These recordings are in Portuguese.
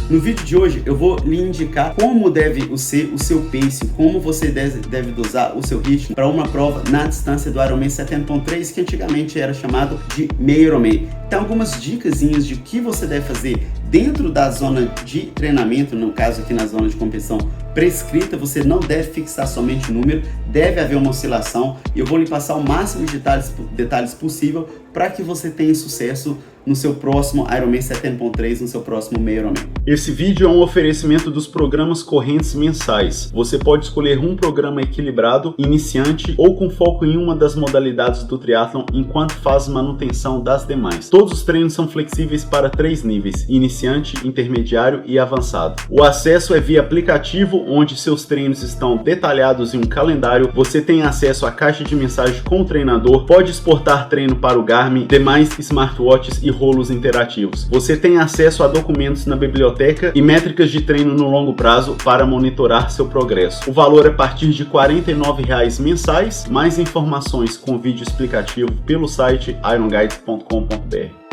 No vídeo de hoje eu vou lhe indicar como deve ser o seu pace, como você deve dosar o seu ritmo para uma prova na distância do Ironman 70.3, que antigamente era chamado de meio Ironman. Então algumas dicasinhas de o que você deve fazer dentro da zona de treinamento, no caso aqui na zona de competição prescrita. Você não deve fixar somente o número, deve haver uma oscilação e eu vou lhe passar o máximo de detalhes possível para que você tenha sucesso no seu próximo Ironman 70.3, no seu próximo meio Ironman. Esse vídeo é um oferecimento dos programas correntes mensais. Você pode escolher um programa equilibrado, iniciante ou com foco em uma das modalidades do triatlon enquanto faz manutenção das demais. Todos os treinos são flexíveis para 3 níveis: iniciante, intermediário e avançado. O acesso é via aplicativo, onde seus treinos estão detalhados em um calendário. Você tem acesso à caixa de mensagem com o treinador, pode exportar treino para o Garmin, demais smartwatches e rolos interativos. Você tem acesso a documentos na biblioteca e métricas de treino no longo prazo para monitorar seu progresso. O valor é a partir de R$ 49,00 mensais. Mais informações com vídeo explicativo pelo site ironguides.com.br.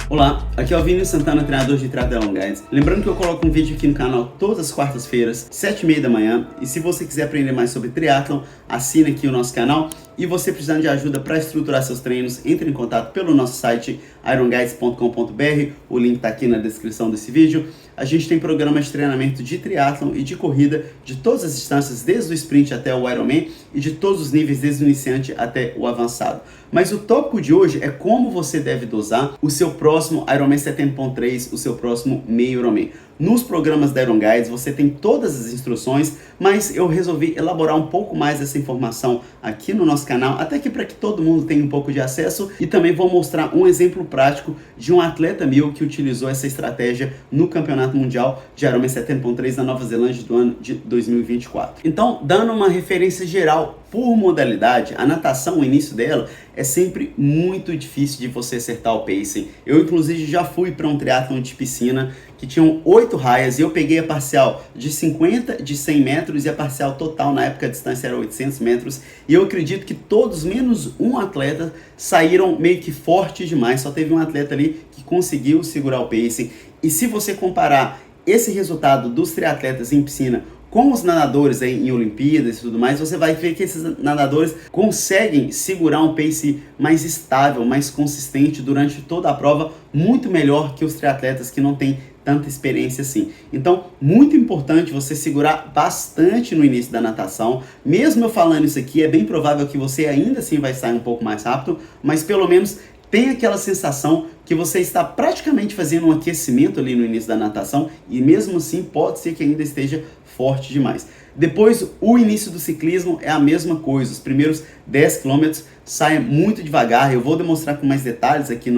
Olá, aqui é o Vini Santana, treinador de Triathlon Guides. Lembrando que eu coloco um vídeo aqui no canal todas as quartas-feiras, 7h30 da manhã. E se você quiser aprender mais sobre triatlon, assine aqui o nosso canal. E você precisando de ajuda para estruturar seus treinos, entre em contato pelo nosso site ironguides.com.br. O link está aqui na descrição desse vídeo. A gente tem programas de treinamento de triatlon e de corrida de todas as distâncias, desde o sprint até o Ironman, e de todos os níveis, desde o iniciante até o avançado. Mas o tópico de hoje é como você deve dosar o seu próximo Ironman 70.3, o seu próximo meio Ironman. Nos programas da Iron Guides você tem todas as instruções, mas eu resolvi elaborar um pouco mais essa informação aqui no nosso canal, até que para que todo mundo tenha um pouco de acesso, e também vou mostrar um exemplo prático de um atleta meu que utilizou essa estratégia no Campeonato Mundial de Ironman 70.3 na Nova Zelândia do ano de 2024. Então, dando uma referência geral por modalidade, a natação, o início dela é sempre muito difícil de você acertar o pacing. Eu, inclusive, já fui para um triatlon de piscina que tinham 8 raias e eu peguei a parcial de 50, de 100 metros e a parcial total, na época a distância era 800 metros. E eu acredito que todos, menos um atleta, saíram meio que fortes demais. Só teve um atleta ali que conseguiu segurar o pacing. E se você comparar esse resultado dos triatletas em piscina com os nadadores aí em Olimpíadas e tudo mais, você vai ver que esses nadadores conseguem segurar um pace mais estável, mais consistente durante toda a prova, muito melhor que os triatletas que não têm tanta experiência assim. Então, muito importante você segurar bastante no início da natação. Mesmo eu falando isso aqui, é bem provável que você ainda assim vai sair um pouco mais rápido, mas pelo menos tem aquela sensação que você está praticamente fazendo um aquecimento ali no início da natação, e mesmo assim pode ser que ainda esteja forte demais. Depois, o início do ciclismo é a mesma coisa. Os primeiros 10 km saem muito devagar. Eu vou demonstrar com mais detalhes aqui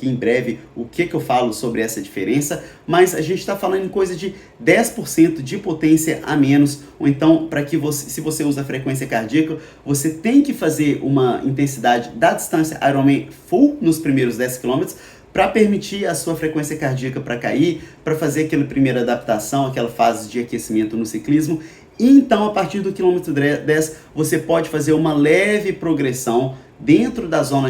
em breve o que eu falo sobre essa diferença, mas a gente está falando em coisa de 10% de potência a menos. Ou então, para que você, se você usa frequência cardíaca, você tem que fazer uma intensidade da distância Ironman full nos primeiros 10 km, para permitir a sua frequência cardíaca para cair, para fazer aquela primeira adaptação, aquela fase de aquecimento no ciclismo. E então, a partir do quilômetro 10, você pode fazer uma leve progressão dentro da zona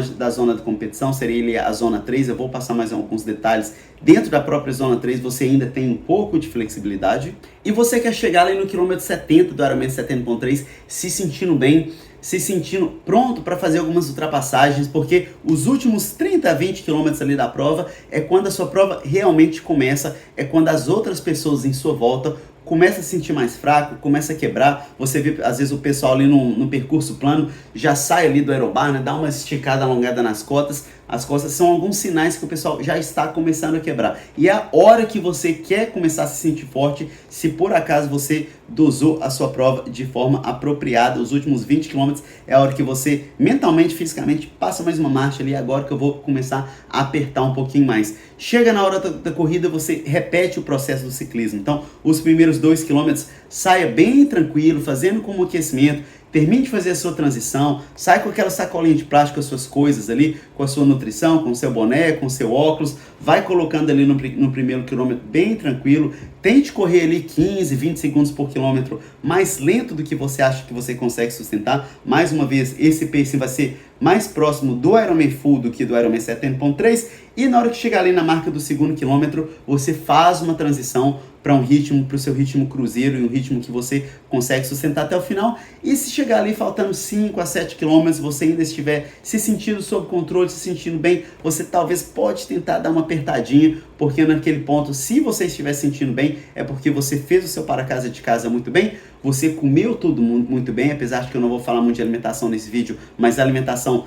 de competição, seria a zona 3, eu vou passar mais alguns detalhes. Dentro da própria zona 3, você ainda tem um pouco de flexibilidade. E você quer chegar ali no quilômetro 70 do Ironman 70.3, se sentindo bem, se sentindo pronto para fazer algumas ultrapassagens, porque os últimos 30 a 20 quilômetros ali da prova é quando a sua prova realmente começa, é quando as outras pessoas em sua volta começa a se sentir mais fraco, começa a quebrar. Você vê, às vezes, o pessoal ali no percurso plano já sai ali do aerobar, né? Dá uma esticada, alongada nas costas. As costas são alguns sinais que o pessoal já está começando a quebrar. E é a hora que você quer começar a se sentir forte, se por acaso você dosou a sua prova de forma apropriada. Os últimos 20 km é a hora que você mentalmente, fisicamente, passa mais uma marcha ali. Agora que eu vou começar a apertar um pouquinho mais. Chega na hora da corrida, você repete o processo do ciclismo. Então, os primeiros 2 km, saia bem tranquilo, fazendo como aquecimento. Termine de fazer a sua transição, sai com aquela sacolinha de plástico com as suas coisas ali, com a sua nutrição, com o seu boné, com o seu óculos, vai colocando ali no primeiro quilômetro bem tranquilo, tente correr ali 15, 20 segundos por quilômetro mais lento do que você acha que você consegue sustentar. Mais uma vez, esse pacing vai ser mais próximo do Ironman Full do que do Ironman 70.3, E na hora que chegar ali na marca do segundo quilômetro, você faz uma transição para um ritmo, para o seu ritmo cruzeiro e um ritmo que você consegue sustentar até o final. E se chegar ali faltando 5 a 7 quilômetros, você ainda estiver se sentindo sob controle, se sentindo bem, você talvez pode tentar dar uma apertadinha, porque naquele ponto, se você estiver se sentindo bem, é porque você fez o seu para-casa de casa muito bem, você comeu tudo muito bem, apesar de que eu não vou falar muito de alimentação nesse vídeo, mas a alimentação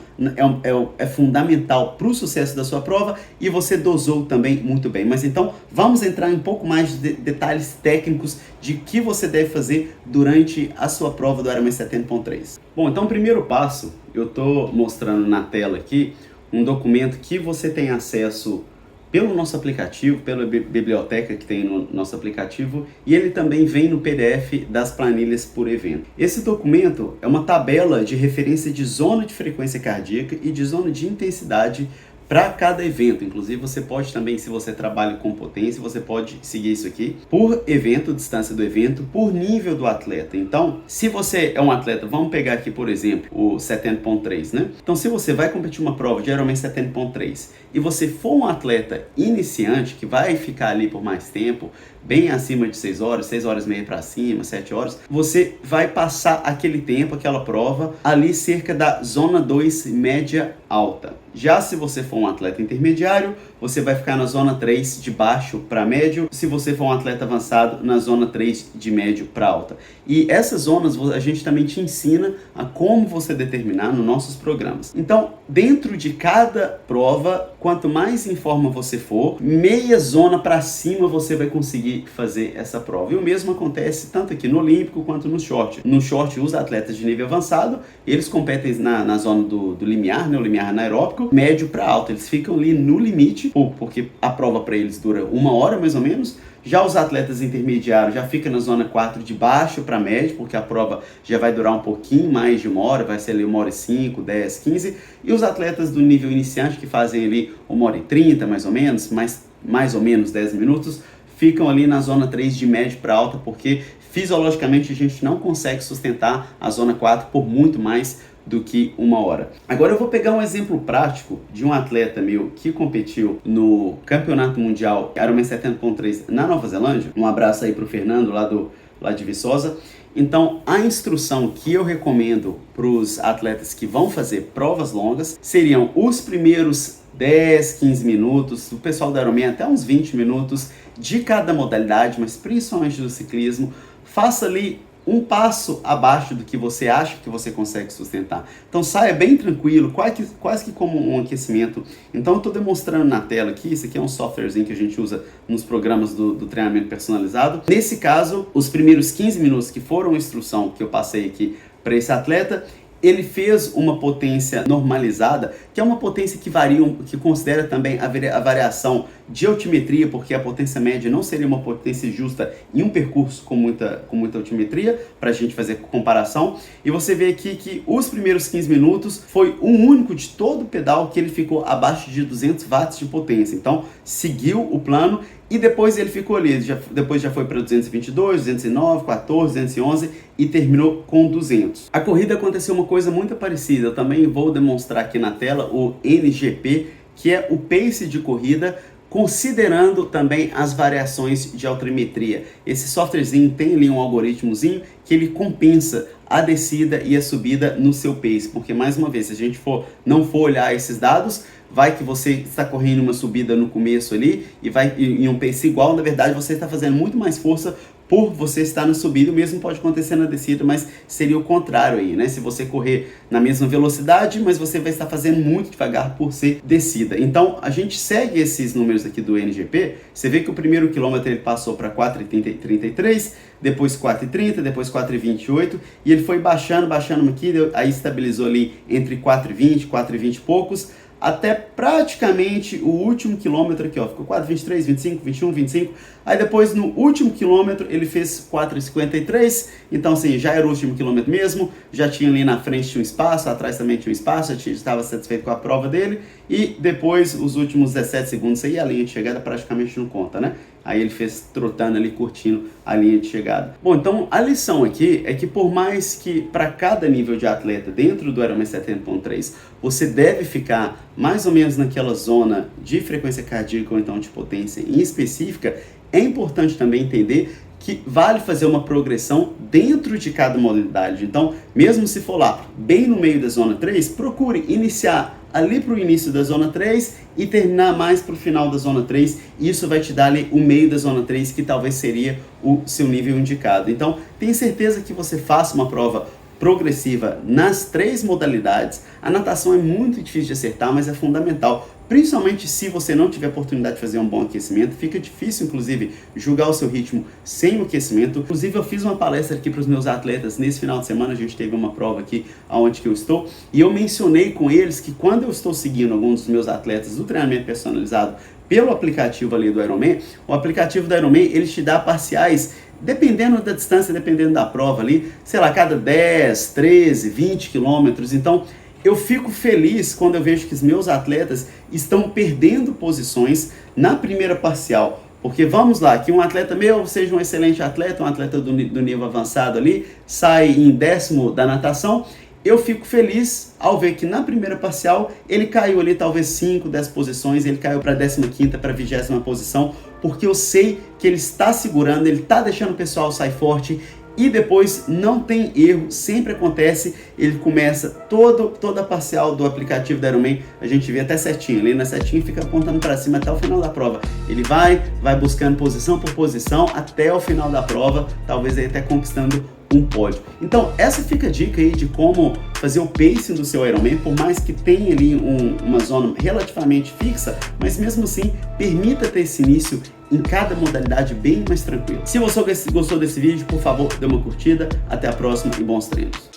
é fundamental para o sucesso da sua prova e você dosou também muito bem. Mas então, vamos entrar em um pouco mais de detalhes técnicos de que você deve fazer durante a sua prova do Ironman 70.3. Bom, então o primeiro passo, eu estou mostrando na tela aqui um documento que você tem acesso pelo nosso aplicativo, pela biblioteca que tem no nosso aplicativo, e ele também vem no PDF das planilhas por evento. Esse documento é uma tabela de referência de zona de frequência cardíaca e de zona de intensidade para cada evento. Inclusive você pode também, se você trabalha com potência, você pode seguir isso aqui por evento, distância do evento, por nível do atleta. Então, se você é um atleta, vamos pegar aqui por exemplo o 70.3, né? Então, se você vai competir uma prova de Ironman 70.3 e você for um atleta iniciante que vai ficar ali por mais tempo, bem acima de 6 horas e meia para cima, 7 horas, você vai passar aquele tempo, aquela prova, ali cerca da zona 2 média alta. Já se você for um atleta intermediário, você vai ficar na zona 3 de baixo para médio. Se você for um atleta avançado, na zona 3 de médio para alta. E essas zonas a gente também te ensina a como você determinar nos nossos programas. Então, dentro de cada prova, quanto mais em forma você for, meia zona para cima você vai conseguir fazer essa prova. E o mesmo acontece tanto aqui no Olímpico quanto no Short. No Short, os atletas de nível avançado, eles competem na zona do limiar, né? O limiar anaeróbico, médio para alto. Eles ficam ali no limite, porque a prova para eles dura 1 hora mais ou menos. Já os atletas intermediários já ficam na zona 4 de baixo para médio, porque a prova já vai durar um pouquinho mais de 1 hora, vai ser ali 1 hora e 5, 10, 15. E os atletas do nível iniciante, que fazem ali 1 hora e 30 mais ou menos, mais ou menos 10 minutos, ficam ali na zona 3 de médio para alta, porque fisiologicamente a gente não consegue sustentar a zona 4 por muito mais do que 1 hora. Agora eu vou pegar um exemplo prático de um atleta meu que competiu no Campeonato Mundial Ironman 70.3 na Nova Zelândia. Um abraço aí pro Fernando lá de Viçosa. Então, a instrução que eu recomendo para os atletas que vão fazer provas longas seriam os primeiros 10, 15 minutos, o pessoal da Ironman até uns 20 minutos de cada modalidade, mas principalmente do ciclismo. Faça ali um passo abaixo do que você acha que você consegue sustentar. Então saia bem tranquilo, quase que como um aquecimento. Então eu estou demonstrando na tela aqui, isso aqui é um softwarezinho que a gente usa nos programas do treinamento personalizado. Nesse caso, os primeiros 15 minutos que foram a instrução que eu passei aqui para esse atleta, ele fez uma potência normalizada, que é uma potência que considera também a variação de altimetria, porque a potência média não seria uma potência justa em um percurso com muita altimetria, para a gente fazer comparação. E você vê aqui que os primeiros 15 minutos foi o único de todo o pedal que ele ficou abaixo de 200 watts de potência. Então, seguiu o plano. E depois ele ficou ali, depois já foi para 222, 209, 14, 211 e terminou com 200. A corrida aconteceu uma coisa muito parecida, eu também vou demonstrar aqui na tela o NGP, que é o pace de corrida, considerando também as variações de altimetria. Esse softwarezinho tem ali um algoritmozinho que ele compensa a descida e a subida no seu pace, porque mais uma vez, se a gente não for olhar esses dados, vai que você está correndo uma subida no começo ali e vai em um pace igual, na verdade você está fazendo muito mais força por você estar na subida. O mesmo pode acontecer na descida, mas seria o contrário aí, né? Se você correr na mesma velocidade, mas você vai estar fazendo muito devagar por ser descida. Então, a gente segue esses números aqui do NGP, você vê que o primeiro quilômetro ele passou para 4,33, depois 4,30, depois 4,28, e ele foi baixando aqui, aí estabilizou ali entre 4,20, 4,20 e poucos, até praticamente o último quilômetro aqui, ó, ficou 4,23, 25, 21, 25, aí depois no último quilômetro ele fez 4,53, então assim, já era o último quilômetro mesmo, já tinha ali na frente um espaço, atrás também tinha um espaço, já estava satisfeito com a prova dele, e depois os últimos 17 segundos aí, a linha de chegada praticamente não conta, né? Aí ele fez trotando ali, curtindo a linha de chegada. Bom, então a lição aqui é que por mais que para cada nível de atleta dentro do Ironman 70.3 você deve ficar mais ou menos naquela zona de frequência cardíaca ou então de potência em específica, é importante também entender que vale fazer uma progressão dentro de cada modalidade. Então, mesmo se for lá bem no meio da zona 3, procure iniciar ali para o início da zona 3 e terminar mais para o final da zona 3. Isso vai te dar ali o meio da zona 3, que talvez seria o seu nível indicado. Então, tenha certeza que você faça uma prova progressiva nas 3 modalidades. A natação é muito difícil de acertar, mas é fundamental. Principalmente se você não tiver oportunidade de fazer um bom aquecimento, fica difícil, inclusive, julgar o seu ritmo sem o aquecimento. Inclusive, eu fiz uma palestra aqui para os meus atletas nesse final de semana, a gente teve uma prova aqui onde que eu estou, e eu mencionei com eles que quando eu estou seguindo alguns dos meus atletas do treinamento personalizado pelo aplicativo ali do Ironman, o aplicativo do Ironman, ele te dá parciais dependendo da distância, dependendo da prova ali, sei lá, cada 10, 13, 20 quilômetros. Então, eu fico feliz quando eu vejo que os meus atletas estão perdendo posições na primeira parcial. Porque vamos lá, que um atleta meu seja um excelente atleta, um atleta do nível avançado ali, sai em 10º da natação, eu fico feliz ao ver que na primeira parcial ele caiu ali talvez 5, 10 posições, ele caiu para a 15ª, para a 20ª posição, porque eu sei que ele está segurando, ele está deixando o pessoal sair forte. E depois não tem erro, sempre acontece, ele começa toda a parcial do aplicativo da Ironman, a gente vê até setinha, ali na setinha fica apontando para cima até o final da prova. Ele vai buscando posição por posição até o final da prova, talvez aí até conquistando um pódio. Então essa fica a dica aí de como fazer o pacing do seu Ironman, por mais que tenha ali uma zona relativamente fixa, mas mesmo assim permita ter esse início em cada modalidade bem mais tranquilo. Se você gostou desse vídeo, por favor, dê uma curtida. Até a próxima e bons treinos.